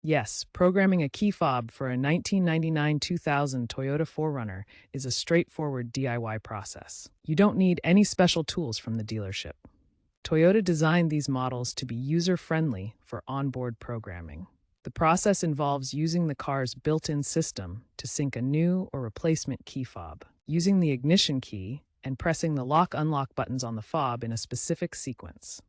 Yes, programming a key fob for a 1999-2000 Toyota 4Runner is a straightforward DIY process. You don't need any special tools from the dealership. Toyota designed these models to be user-friendly for onboard programming. The process involves using the car's built-in system to sync a new or replacement key fob, using the ignition key and pressing the lock-unlock buttons on the fob in a specific sequence.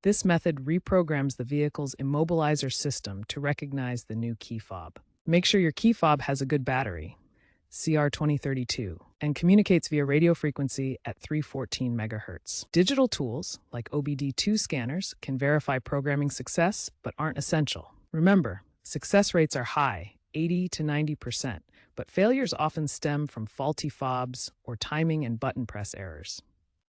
This method reprograms the vehicle's immobilizer system to recognize the new key fob. Make sure your key fob has a good battery, CR2032, and communicates via radio frequency at 314 MHz. Digital tools, like OBD2 scanners, can verify programming success but aren't essential. Remember, success rates are high, 80 to 90%, but failures often stem from faulty fobs or timing and button press errors.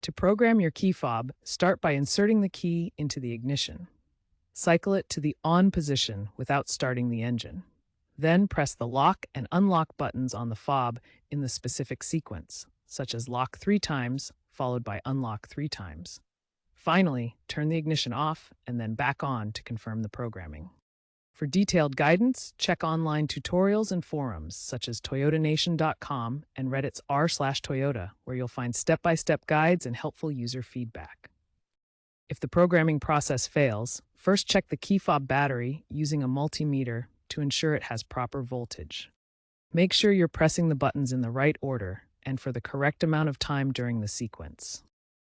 To program your key fob, start by inserting the key into the ignition. Cycle it to the on position without starting the engine. Then press the lock and unlock buttons on the fob in the specific sequence, such as lock 3 times followed by unlock 3 times. Finally, turn the ignition off and then back on to confirm the programming. For detailed guidance, check online tutorials and forums such as toyotanation.com and Reddit's r/Toyota, where you'll find step-by-step guides and helpful user feedback. If the programming process fails, first check the key fob battery using a multimeter to ensure it has proper voltage. Make sure you're pressing the buttons in the right order and for the correct amount of time during the sequence.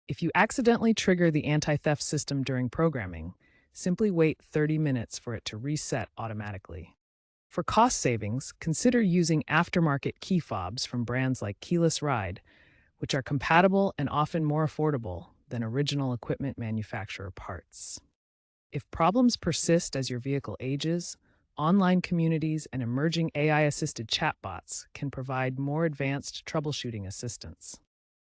If you accidentally trigger the anti-theft system during programming, simply wait 30 minutes for it to reset automatically. For cost savings, consider using aftermarket key fobs from brands like Keyless Ride, which are compatible and often more affordable than original equipment manufacturer parts. If problems persist as your vehicle ages, online communities and emerging AI-assisted chatbots can provide more advanced troubleshooting assistance.